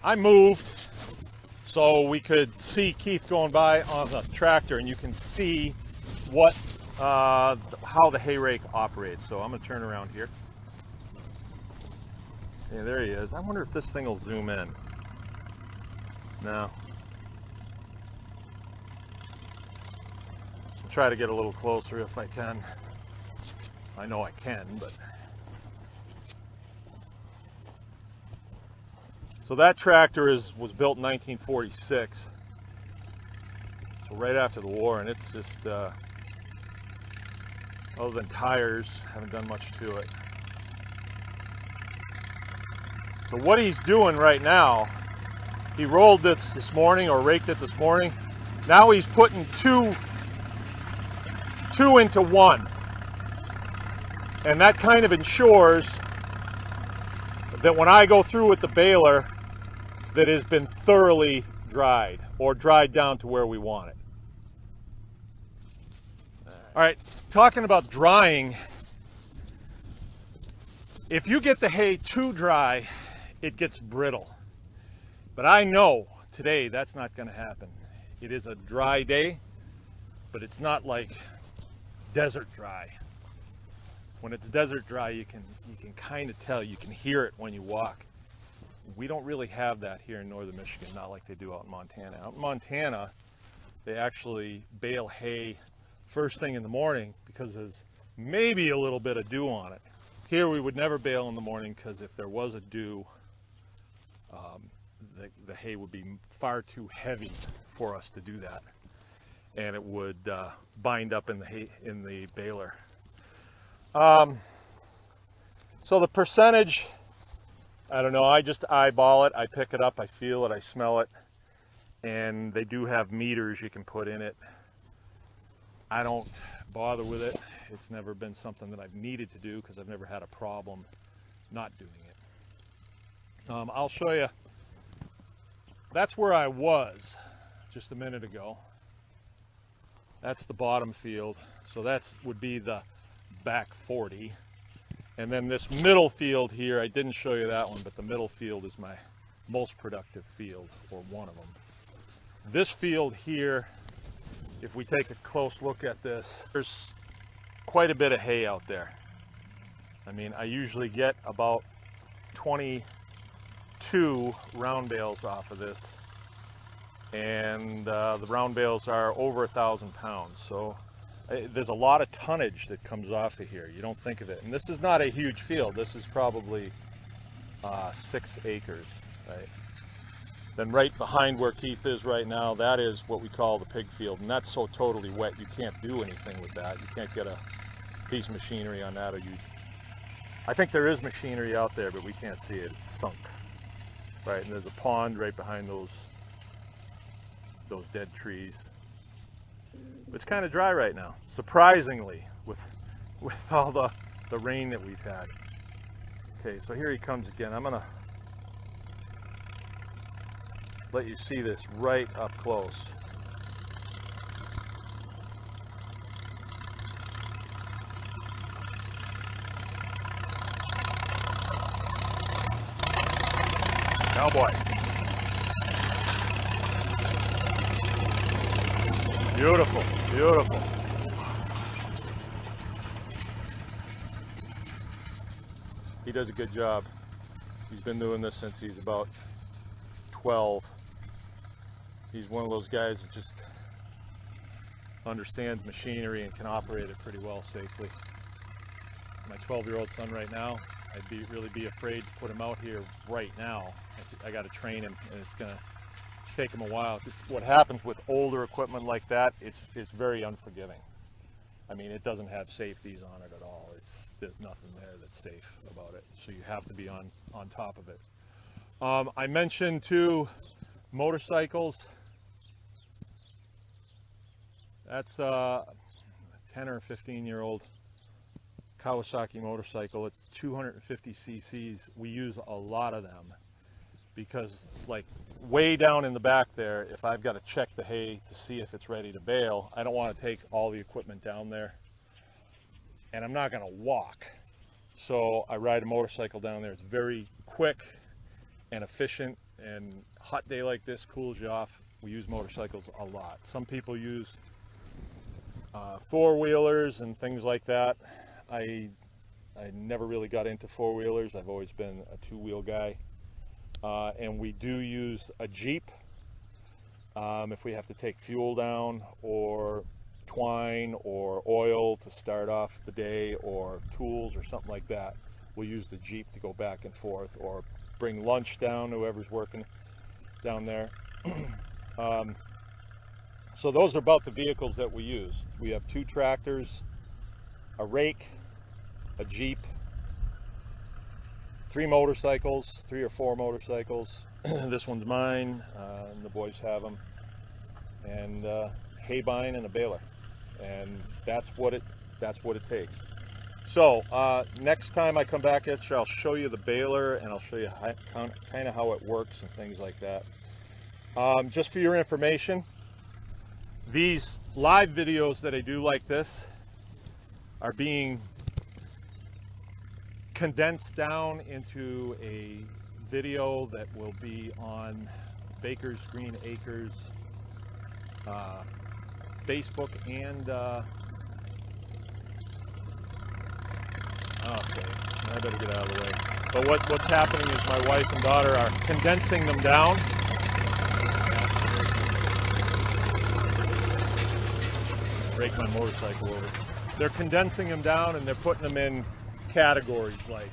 I moved so we could see Keith going by on the tractor, and you can see what how the hay rake operates. So I'm gonna turn around here. Yeah, there he is. I wonder if this thing will zoom in. No. I'll try to get a little closer if I can. I know I can, but. So that tractor was built in 1946. So right after the war, and it's just, other than tires, haven't done much to it. So what he's doing right now, he rolled this morning, or raked it this morning. Now he's putting two into one. And that kind of ensures that when I go through with the baler, that has been thoroughly dried, or dried down to where we want it. All right, talking about drying, if you get the hay too dry, it gets brittle. But I know today that's not going to happen. It is a dry day, but it's not like desert dry. When it's desert dry, you can kind of tell, you can hear it when you walk. We don't really have that here in northern Michigan, not like they do out in Montana. Out in Montana, they actually bale hay first thing in the morning because there's maybe a little bit of dew on it. Here we would never bale in the morning because if there was a dew, the hay would be far too heavy for us to do that, and it would bind up in the baler. So the percentage, I don't know, I just eyeball it, I pick it up, I feel it, I smell it, and they do have meters you can put in it. I don't bother with it. It's never been something that I've needed to do because I've never had a problem not doing it. I'll show you, that's where I was just a minute ago. That's the bottom field, so that would be the back 40. And then this middle field here, I didn't show you that one, but the middle field is my most productive field, or one of them. This field here, if we take a close look at this, there's quite a bit of hay out there. I mean, I usually get about 22 round bales off of this, and the round bales are over 1,000 pounds. So there's a lot of tonnage that comes off of here. You don't think of it. And this is not a huge field. This is probably 6 acres, right? Then right behind where Keith is right now, that is what we call the pig field. And that's so totally wet, you can't do anything with that. You can't get a piece of machinery on that. I think there is machinery out there, but we can't see it. It's sunk, right? And there's a pond right behind those dead trees. It's kind of dry right now, surprisingly, with all the rain that we've had. Okay, so here he comes again. I'm gonna let you see this right up close. Cowboy. Beautiful, beautiful. He does a good job. He's been doing this since he's about 12. He's one of those guys that just understands machinery and can operate it pretty well safely. My 12-year-old son right now, I'd really be afraid to put him out here right now. I got to train him, and it's gonna take him a while. What happens with older equipment like that, it's very unforgiving. I mean, it doesn't have safeties on it at all. There's nothing there that's safe about it. So you have to be on top of it. I mentioned too, motorcycles. That's a 10 or 15-year-old Kawasaki motorcycle at 250 cc's. We use a lot of them because, like, way down in the back there, if I've got to check the hay to see if it's ready to bale, I don't want to take all the equipment down there, and I'm not going to walk. So I ride a motorcycle down there. It's very quick and efficient, and hot day like this cools you off, we use motorcycles a lot. Some people use four-wheelers and things like that. I never really got into four-wheelers. I've always been a two-wheel guy. And we do use a Jeep if we have to take fuel down, or twine or oil to start off the day, or tools or something like that. We'll use the Jeep to go back and forth, or bring lunch down, whoever's working down there. So those are about the vehicles that we use. We have 2 tractors, a rake, a Jeep, 3 motorcycles, 3 or 4 motorcycles. This one's mine, and the boys have them, and hay bine and a baler, and that's what it takes. So next time I come back at you, I'll show you the baler, and I'll show you kind of how it works and things like that. Just for your information, these live videos that I do like this are being condensed down into a video that will be on Baker's Green Acres Facebook and okay, I better get out of the way. But what's happening is my wife and daughter are condensing them down. Break my motorcycle over. They're condensing them down, and they're putting them in categories like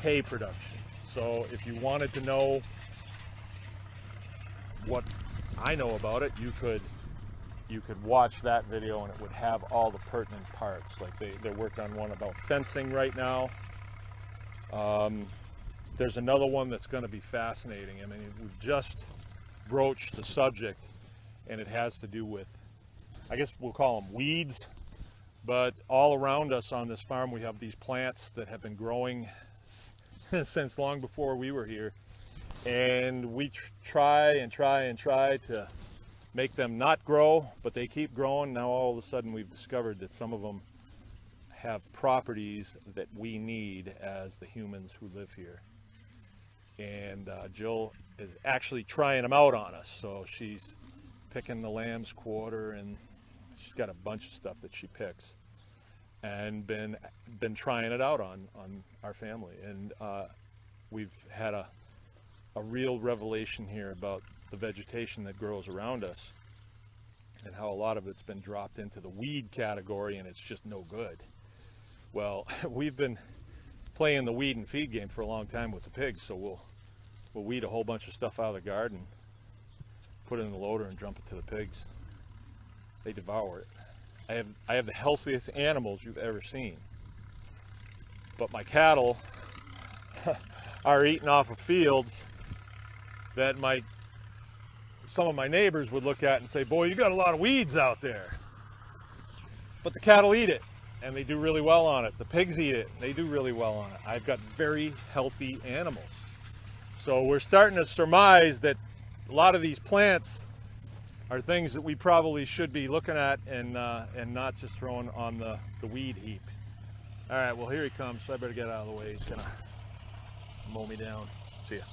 hay production. So if you wanted to know what I know about it, you could watch that video, and it would have all the pertinent parts. Like they're working on one about fencing right now. There's another one that's going to be fascinating. I mean, we've just broached the subject, and it has to do with, I guess we'll call them weeds, but all around us on this farm we have these plants that have been growing since long before we were here, and we try to make them not grow, but they keep growing. Now all of a sudden we've discovered that some of them have properties that we need as the humans who live here, and Jill is actually trying them out on us. So she's picking the lamb's quarter, and she's got a bunch of stuff that she picks, and been trying it out on our family. And we've had a real revelation here about the vegetation that grows around us, and how a lot of it's been dropped into the weed category, and it's just no good. Well, we've been playing the weed and feed game for a long time with the pigs, so we'll weed a whole bunch of stuff out of the garden, put it in the loader, and dump it to the pigs. They devour it. I have the healthiest animals you've ever seen, but my cattle are eating off of fields that some of my neighbors would look at and say, "Boy, you got a lot of weeds out there." But the cattle eat it, and they do really well on it. The pigs eat it, and they do really well on it. I've got very healthy animals. So we're starting to surmise that a lot of these plants are things that we probably should be looking at, and not just throwing on the weed heap. All right, well, here he comes, so I better get out of the way. He's gonna mow me down. See ya.